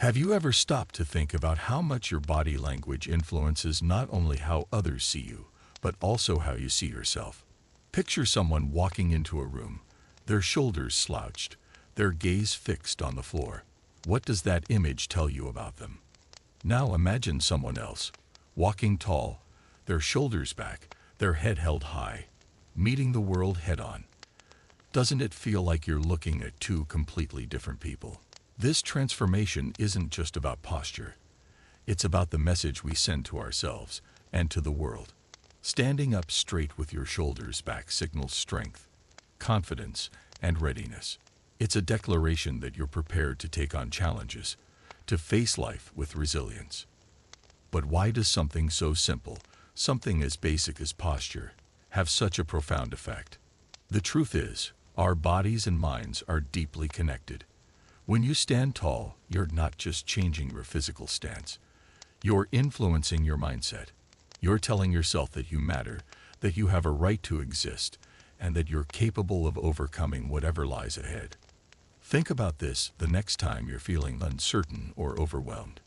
Have you ever stopped to think about how much your body language influences not only how others see you, but also how you see yourself? Picture someone walking into a room, their shoulders slouched, their gaze fixed on the floor. What does that image tell you about them? Now imagine someone else, walking tall, their shoulders back, their head held high, meeting the world head-on. Doesn't it feel like you're looking at two completely different people? This transformation isn't just about posture. It's about the message we send to ourselves and to the world. Standing up straight with your shoulders back signals strength, confidence, and readiness. It's a declaration that you're prepared to take on challenges, to face life with resilience. But why does something so simple, something as basic as posture, have such a profound effect? The truth is, our bodies and minds are deeply connected. When you stand tall, you're not just changing your physical stance. You're influencing your mindset. You're telling yourself that you matter, that you have a right to exist, and that you're capable of overcoming whatever lies ahead. Think about this the next time you're feeling uncertain or overwhelmed.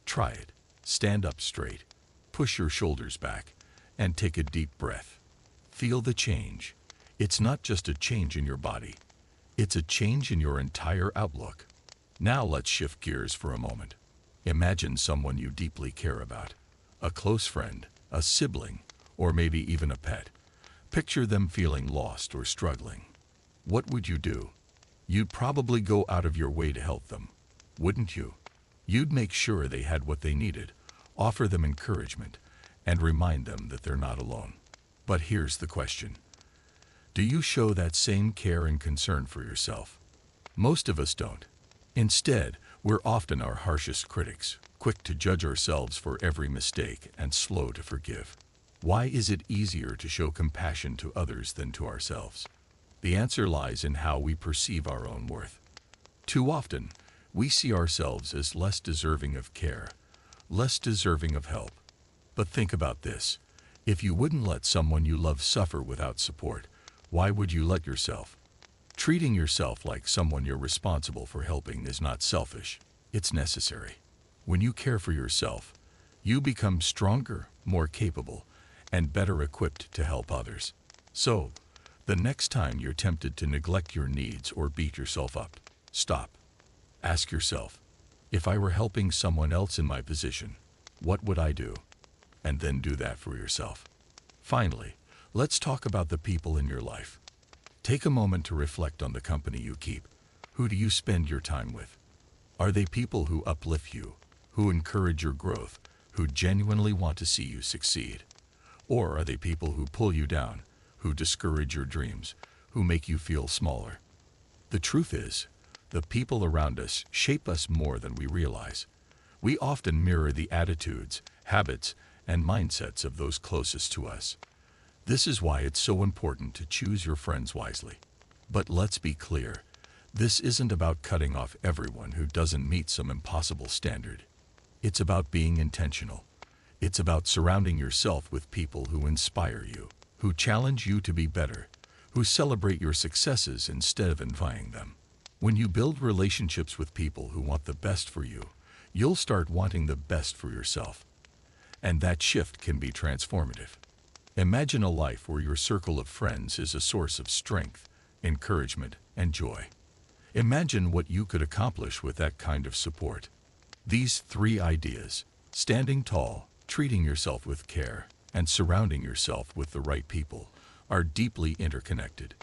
Try it. Stand up straight, push your shoulders back, and take a deep breath. Feel the change. It's not just a change in your body. It's a change in your entire outlook. Now let's shift gears for a moment. Imagine someone you deeply care about. A close friend, a sibling, or maybe even a pet. Picture them feeling lost or struggling. What would you do? You'd probably go out of your way to help them, wouldn't you? You'd make sure they had what they needed, offer them encouragement, and remind them that they're not alone. But here's the question. Do you show that same care and concern for yourself? Most of us don't. Instead, we're often our harshest critics, quick to judge ourselves for every mistake and slow to forgive. Why is it easier to show compassion to others than to ourselves? The answer lies in how we perceive our own worth. Too often, we see ourselves as less deserving of care, less deserving of help. But think about this. If you wouldn't let someone you love suffer without support, why would you let yourself? Treating yourself like someone you're responsible for helping is not selfish. It's necessary. When you care for yourself, you become stronger, more capable, and better equipped to help others. So, the next time you're tempted to neglect your needs or beat yourself up, stop. Ask yourself, if I were helping someone else in my position, what would I do? And then do that for yourself. Finally, let's talk about the people in your life. Take a moment to reflect on the company you keep. Who do you spend your time with? Are they people who uplift you, who encourage your growth, who genuinely want to see you succeed? Or are they people who pull you down, who discourage your dreams, who make you feel smaller? The truth is, the people around us shape us more than we realize. We often mirror the attitudes, habits, and mindsets of those closest to us. This is why it's so important to choose your friends wisely. But let's be clear, this isn't about cutting off everyone who doesn't meet some impossible standard. It's about being intentional. It's about surrounding yourself with people who inspire you, who challenge you to be better, who celebrate your successes instead of envying them. When you build relationships with people who want the best for you, you'll start wanting the best for yourself. And that shift can be transformative. Imagine a life where your circle of friends is a source of strength, encouragement, and joy. Imagine what you could accomplish with that kind of support. These three ideas, standing tall, treating yourself with care, and surrounding yourself with the right people, are deeply interconnected.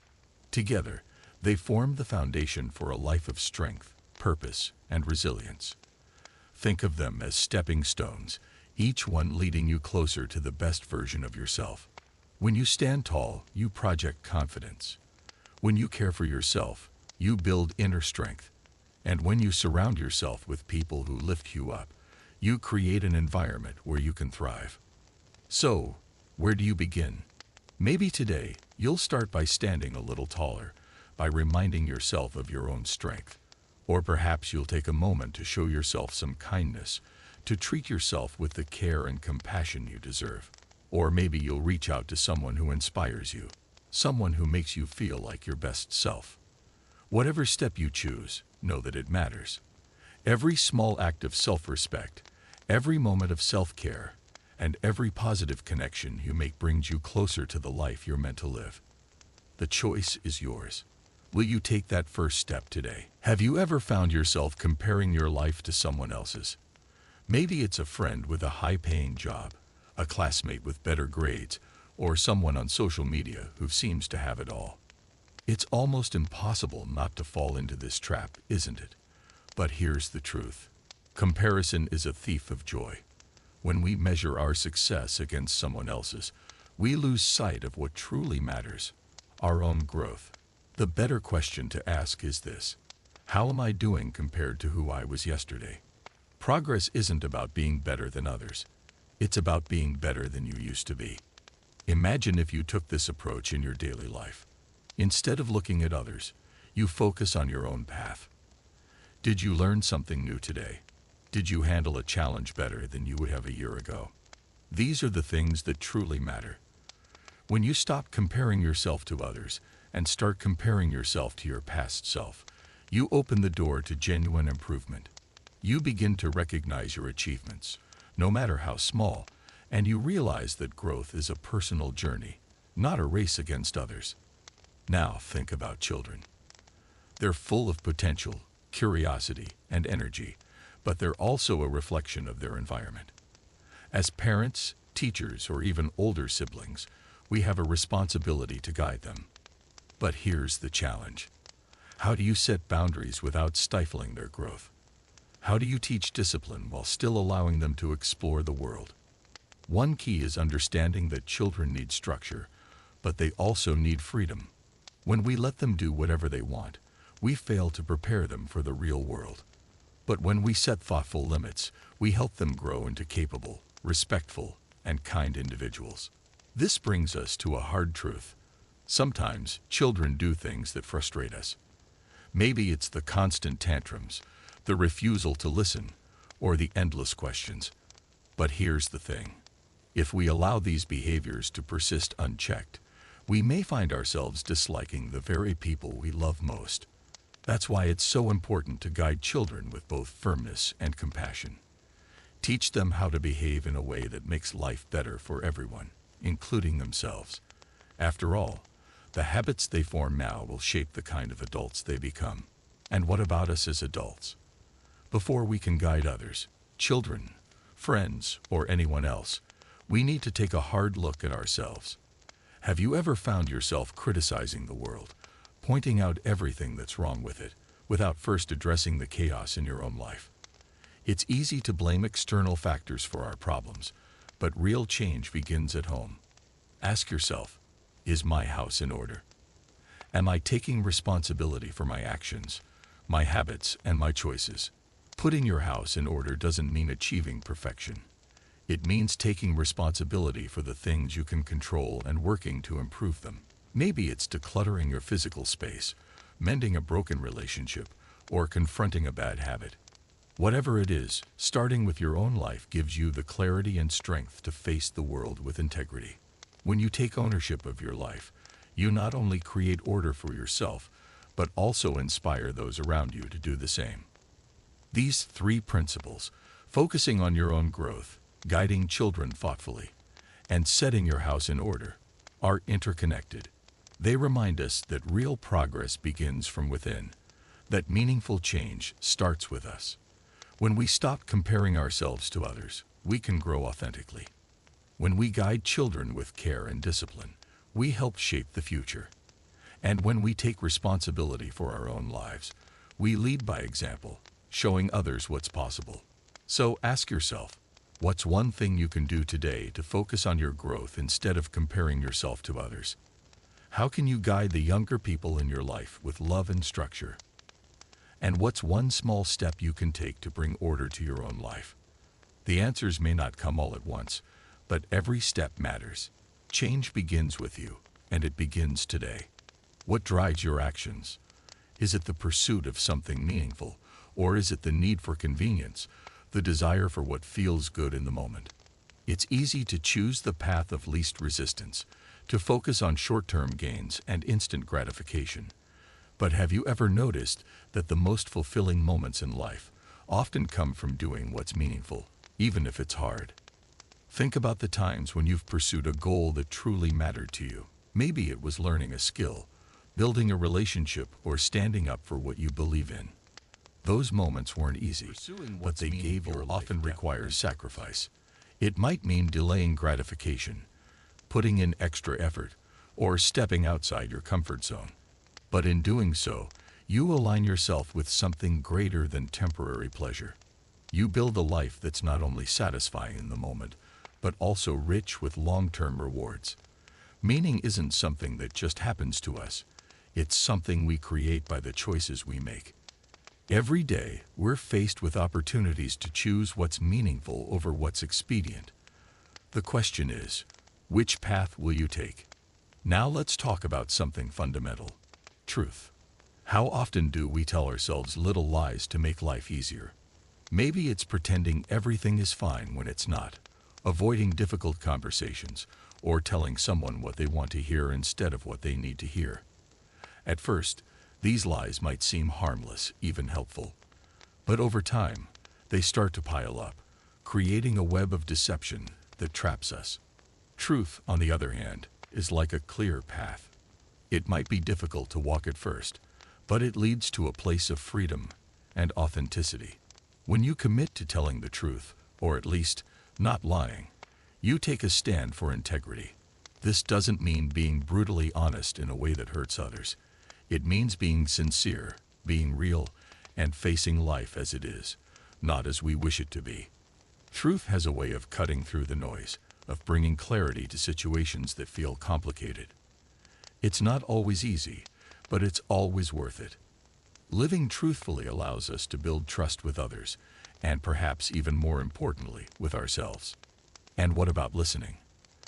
Together, they form the foundation for a life of strength, purpose, and resilience. Think of them as stepping stones, each one leading you closer to the best version of yourself. When you stand tall, you project confidence. When you care for yourself, you build inner strength. And when you surround yourself with people who lift you up, you create an environment where you can thrive. So, where do you begin? Maybe today, you'll start by standing a little taller, by reminding yourself of your own strength. Or perhaps you'll take a moment to show yourself some kindness, to treat yourself with the care and compassion you deserve. Or maybe you'll reach out to someone who inspires you, someone who makes you feel like your best self. Whatever step you choose, know that it matters. Every small act of self-respect, every moment of self-care, and every positive connection you make brings you closer to the life you're meant to live. The choice is yours. Will you take that first step today? Have you ever found yourself comparing your life to someone else's? Maybe it's a friend with a high-paying job, a classmate with better grades, or someone on social media who seems to have it all. It's almost impossible not to fall into this trap, isn't it? But here's the truth. Comparison is a thief of joy. When we measure our success against someone else's, we lose sight of what truly matters, our own growth. The better question to ask is this: how am I doing compared to who I was yesterday? Progress isn't about being better than others. It's about being better than you used to be. Imagine if you took this approach in your daily life. Instead of looking at others, you focus on your own path. Did you learn something new today? Did you handle a challenge better than you would have a year ago? These are the things that truly matter. When you stop comparing yourself to others and start comparing yourself to your past self, you open the door to genuine improvement. You begin to recognize your achievements, no matter how small, and you realize that growth is a personal journey, not a race against others. Now think about children. They're full of potential, curiosity, and energy, but they're also a reflection of their environment. As parents, teachers, or even older siblings, we have a responsibility to guide them. But here's the challenge. How do you set boundaries without stifling their growth? How do you teach discipline while still allowing them to explore the world? One key is understanding that children need structure, but they also need freedom. When we let them do whatever they want, we fail to prepare them for the real world. But when we set thoughtful limits, we help them grow into capable, respectful, and kind individuals. This brings us to a hard truth. Sometimes children do things that frustrate us. Maybe it's the constant tantrums, the refusal to listen, or the endless questions. But here's the thing. If we allow these behaviors to persist unchecked, we may find ourselves disliking the very people we love most. That's why it's so important to guide children with both firmness and compassion. Teach them how to behave in a way that makes life better for everyone, including themselves. After all, the habits they form now will shape the kind of adults they become. And what about us as adults? Before we can guide others, children, friends, or anyone else, we need to take a hard look at ourselves. Have you ever found yourself criticizing the world, pointing out everything that's wrong with it, without first addressing the chaos in your own life? It's easy to blame external factors for our problems, but real change begins at home. Ask yourself, is my house in order? Am I taking responsibility for my actions, my habits, and my choices? Putting your house in order doesn't mean achieving perfection. It means taking responsibility for the things you can control and working to improve them. Maybe it's decluttering your physical space, mending a broken relationship, or confronting a bad habit. Whatever it is, starting with your own life gives you the clarity and strength to face the world with integrity. When you take ownership of your life, you not only create order for yourself, but also inspire those around you to do the same. These three principles, focusing on your own growth, guiding children thoughtfully, and setting your house in order, are interconnected. They remind us that real progress begins from within, that meaningful change starts with us. When we stop comparing ourselves to others, we can grow authentically. When we guide children with care and discipline, we help shape the future. And when we take responsibility for our own lives, we lead by example, showing others what's possible. So ask yourself, what's one thing you can do today to focus on your growth instead of comparing yourself to others? How can you guide the younger people in your life with love and structure? And what's one small step you can take to bring order to your own life? The answers may not come all at once, but every step matters. Change begins with you, and it begins today. What drives your actions? Is it the pursuit of something meaningful, or is it the need for convenience, the desire for what feels good in the moment? It's easy to choose the path of least resistance, to focus on short-term gains and instant gratification. But have you ever noticed that the most fulfilling moments in life often come from doing what's meaningful, even if it's hard. Think about the times when you've pursued a goal that truly mattered to you. Maybe it was learning a skill, building a relationship, or standing up for what you believe in. Those moments weren't easy, but they gave or often require sacrifice. It might mean delaying gratification, putting in extra effort, or stepping outside your comfort zone. But in doing so, you align yourself with something greater than temporary pleasure. You build a life that's not only satisfying in the moment, but also rich with long-term rewards. Meaning isn't something that just happens to us. It's something we create by the choices we make. Every day, we're faced with opportunities to choose what's meaningful over what's expedient. The question is, which path will you take? Now let's talk about something fundamental: truth. How often do we tell ourselves little lies to make life easier? Maybe it's pretending everything is fine when it's not, avoiding difficult conversations, or telling someone what they want to hear instead of what they need to hear. At first, these lies might seem harmless, even helpful. But over time, they start to pile up, creating a web of deception that traps us. Truth, on the other hand, is like a clear path. It might be difficult to walk at first, but it leads to a place of freedom and authenticity. When you commit to telling the truth, or at least not lying, you take a stand for integrity. This doesn't mean being brutally honest in a way that hurts others. It means being sincere, being real, and facing life as it is, not as we wish it to be. Truth has a way of cutting through the noise, of bringing clarity to situations that feel complicated. It's not always easy, but it's always worth it. Living truthfully allows us to build trust with others, and perhaps even more importantly, with ourselves. And what about listening?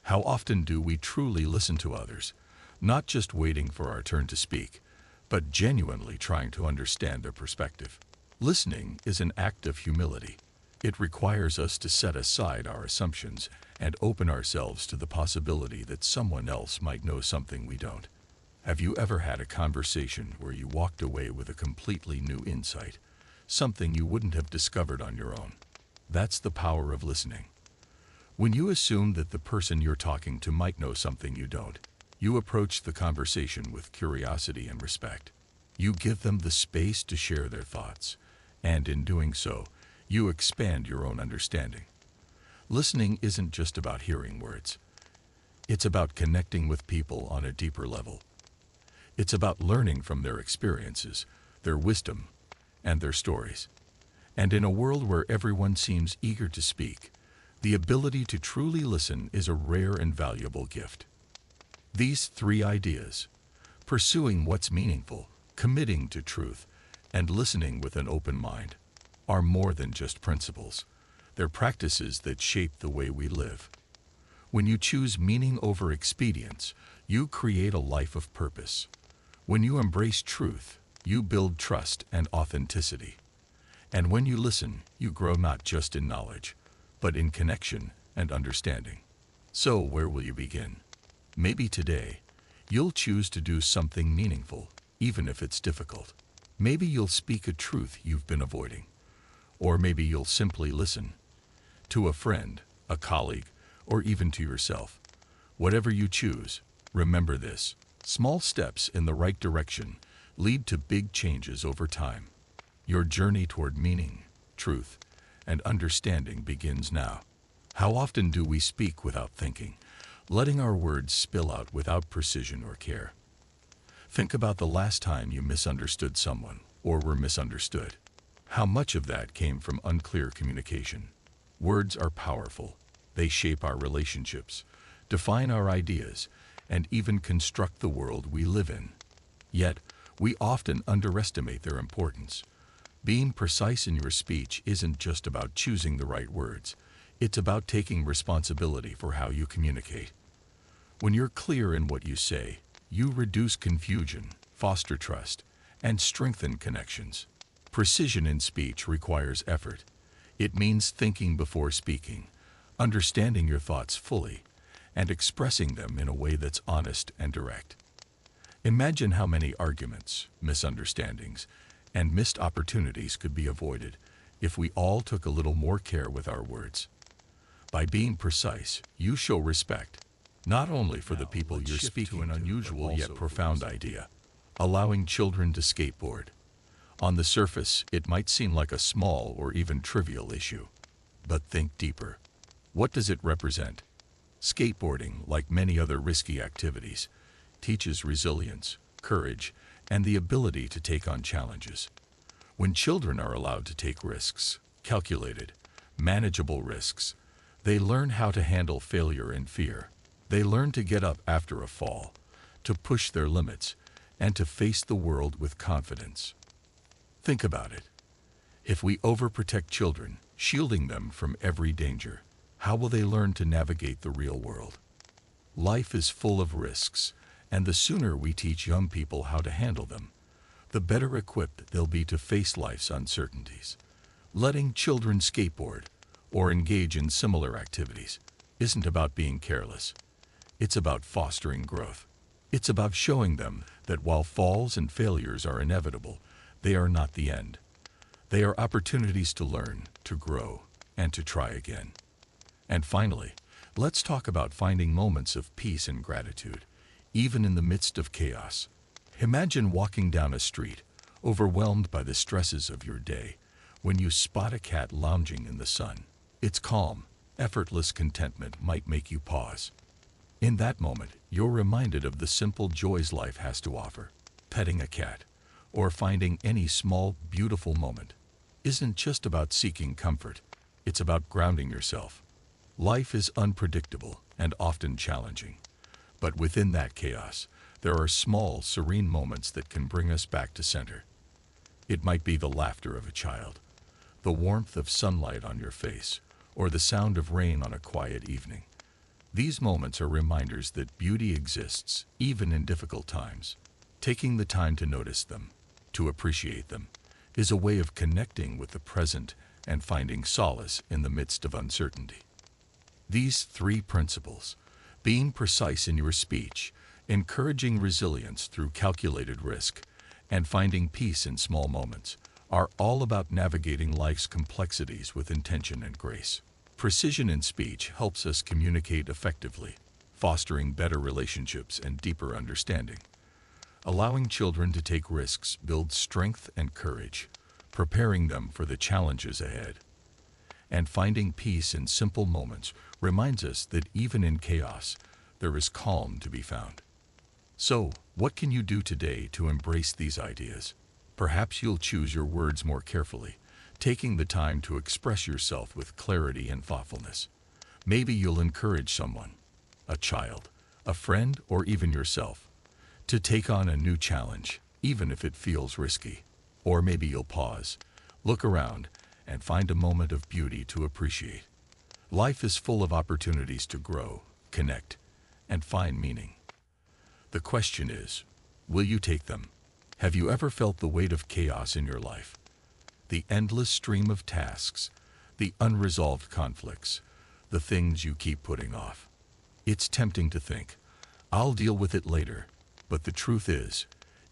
How often do we truly listen to others, not just waiting for our turn to speak, but genuinely trying to understand their perspective? Listening is an act of humility. It requires us to set aside our assumptions and open ourselves to the possibility that someone else might know something we don't. Have you ever had a conversation where you walked away with a completely new insight, something you wouldn't have discovered on your own? That's the power of listening. When you assume that the person you're talking to might know something you don't, you approach the conversation with curiosity and respect. You give them the space to share their thoughts, and in doing so, you expand your own understanding. Listening isn't just about hearing words. It's about connecting with people on a deeper level. It's about learning from their experiences, their wisdom, and their stories. And in a world where everyone seems eager to speak, the ability to truly listen is a rare and valuable gift. These three ideas, pursuing what's meaningful, committing to truth, and listening with an open mind, are more than just principles. They're practices that shape the way we live. When you choose meaning over expedience, you create a life of purpose. When you embrace truth, you build trust and authenticity. And when you listen, you grow not just in knowledge, but in connection and understanding. So, where will you begin? Maybe today, you'll choose to do something meaningful, even if it's difficult. Maybe you'll speak a truth you've been avoiding. Or maybe you'll simply listen. To a friend, a colleague, or even to yourself. Whatever you choose, remember this: small steps in the right direction lead to big changes over time. Your journey toward meaning, truth, and understanding begins now. How often do we speak without thinking, letting our words spill out without precision or care? Think about the last time you misunderstood someone or were misunderstood. How much of that came from unclear communication? Words are powerful. They shape our relationships, define our ideas, and even construct the world we live in. Yet, we often underestimate their importance. Being precise in your speech isn't just about choosing the right words. It's about taking responsibility for how you communicate. When you're clear in what you say, you reduce confusion, foster trust, and strengthen connections. Precision in speech requires effort. It means thinking before speaking, understanding your thoughts fully, and expressing them in a way that's honest and direct. Imagine how many arguments, misunderstandings, and missed opportunities could be avoided if we all took a little more care with our words. By being precise, you show respect, not only for the people you're speaking to, an unusual yet profound idea, allowing children to skateboard. On the surface, it might seem like a small or even trivial issue. But think deeper. What does it represent? Skateboarding, like many other risky activities, teaches resilience, courage, and the ability to take on challenges. When children are allowed to take risks, calculated, manageable risks, they learn how to handle failure and fear. They learn to get up after a fall, to push their limits, and to face the world with confidence. Think about it. If we overprotect children, shielding them from every danger, how will they learn to navigate the real world? Life is full of risks, and the sooner we teach young people how to handle them, the better equipped they'll be to face life's uncertainties. Letting children skateboard or engage in similar activities isn't about being careless. It's about fostering growth. It's about showing them that while falls and failures are inevitable, they are not the end. They are opportunities to learn, to grow, and to try again. And finally, let's talk about finding moments of peace and gratitude, even in the midst of chaos. Imagine walking down a street, overwhelmed by the stresses of your day, when you spot a cat lounging in the sun. Its calm, effortless contentment might make you pause. In that moment, you're reminded of the simple joys life has to offer. Petting a cat, or finding any small, beautiful moment, isn't just about seeking comfort. It's about grounding yourself. Life is unpredictable and often challenging. But within that chaos, there are small, serene moments that can bring us back to center. It might be the laughter of a child, the warmth of sunlight on your face, or the sound of rain on a quiet evening. These moments are reminders that beauty exists, even in difficult times. Taking the time to notice them, to appreciate them, is a way of connecting with the present and finding solace in the midst of uncertainty. These three principles, being precise in your speech, encouraging resilience through calculated risk, and finding peace in small moments, are all about navigating life's complexities with intention and grace. Precision in speech helps us communicate effectively, fostering better relationships and deeper understanding. Allowing children to take risks builds strength and courage, preparing them for the challenges ahead. And finding peace in simple moments reminds us that even in chaos, there is calm to be found. So, what can you do today to embrace these ideas? Perhaps you'll choose your words more carefully, taking the time to express yourself with clarity and thoughtfulness. Maybe you'll encourage someone, a child, a friend, or even yourself, to take on a new challenge, even if it feels risky. Or maybe you'll pause, look around, and find a moment of beauty to appreciate. Life is full of opportunities to grow, connect, and find meaning. The question is, will you take them? Have you ever felt the weight of chaos in your life? The endless stream of tasks, the unresolved conflicts, the things you keep putting off. It's tempting to think, I'll deal with it later, but the truth is,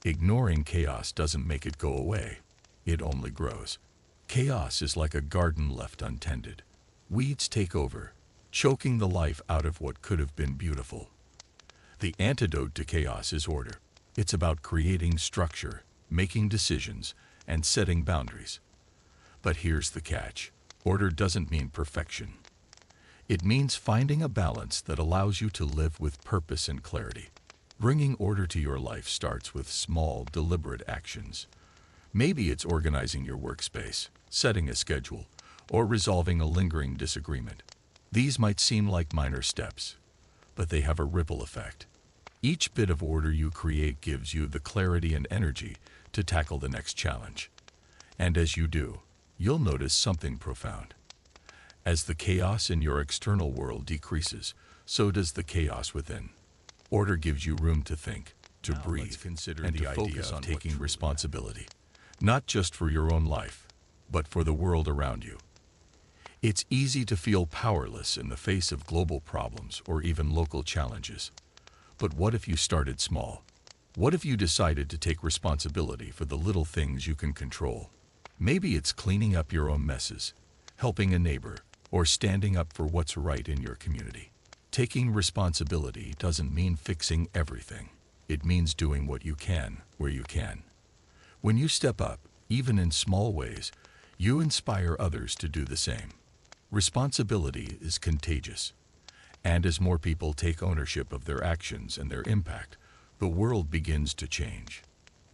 ignoring chaos doesn't make it go away. It only grows. Chaos is like a garden left untended. Weeds take over, choking the life out of what could have been beautiful. The antidote to chaos is order. It's about creating structure, making decisions, and setting boundaries. But here's the catch. Order doesn't mean perfection. It means finding a balance that allows you to live with purpose and clarity. Bringing order to your life starts with small, deliberate actions. Maybe it's organizing your workspace, setting a schedule, or resolving a lingering disagreement. These might seem like minor steps, but they have a ripple effect. Each bit of order you create gives you the clarity and energy to tackle the next challenge. And as you do, you'll notice something profound. As the chaos in your external world decreases, so does the chaos within. Order gives you room to think, to breathe, and to focus on taking responsibility, not just for your own life, but for the world around you. It's easy to feel powerless in the face of global problems or even local challenges. But what if you started small? What if you decided to take responsibility for the little things you can control? Maybe it's cleaning up your own messes, helping a neighbor, or standing up for what's right in your community. Taking responsibility doesn't mean fixing everything. It means doing what you can, where you can. When you step up, even in small ways, you inspire others to do the same. Responsibility is contagious. And as more people take ownership of their actions and their impact, the world begins to change.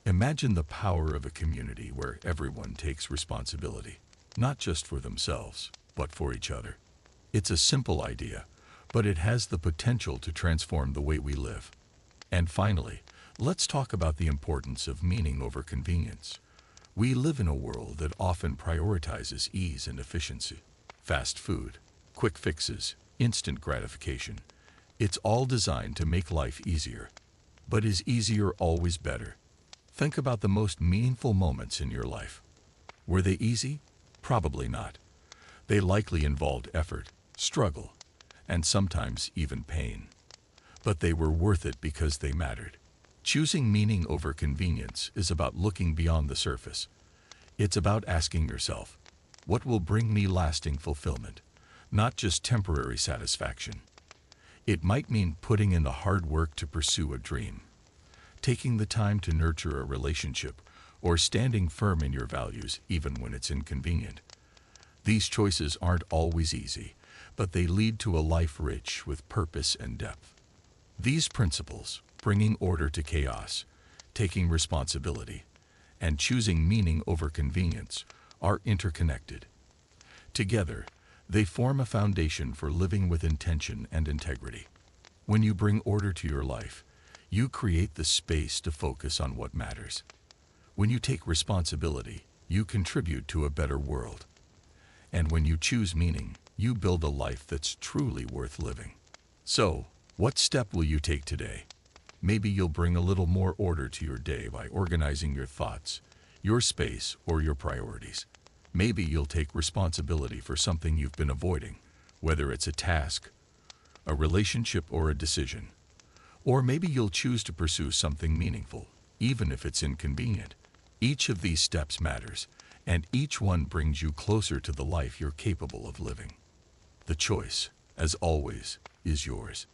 Imagine the power of a community where everyone takes responsibility, not just for themselves, but for each other. It's a simple idea, but it has the potential to transform the way we live. And finally, let's talk about the importance of meaning over convenience. We live in a world that often prioritizes ease and efficiency. Fast food, quick fixes, instant gratification. It's all designed to make life easier. But is easier always better? Think about the most meaningful moments in your life. Were they easy? Probably not. They likely involved effort, struggle, and sometimes even pain. But they were worth it because they mattered. Choosing meaning over convenience is about looking beyond the surface. It's about asking yourself, what will bring me lasting fulfillment, not just temporary satisfaction? It might mean putting in the hard work to pursue a dream, taking the time to nurture a relationship, or standing firm in your values even when it's inconvenient. These choices aren't always easy, but they lead to a life rich with purpose and depth. These principles, bringing order to chaos, taking responsibility, and choosing meaning over convenience, are interconnected. Together, they form a foundation for living with intention and integrity. When you bring order to your life, you create the space to focus on what matters. When you take responsibility, you contribute to a better world. And when you choose meaning, you build a life that's truly worth living. So, what step will you take today? Maybe you'll bring a little more order to your day by organizing your thoughts, your space, or your priorities. Maybe you'll take responsibility for something you've been avoiding, whether it's a task, a relationship, or a decision. Or maybe you'll choose to pursue something meaningful, even if it's inconvenient. Each of these steps matters, and each one brings you closer to the life you're capable of living. The choice, as always, is yours.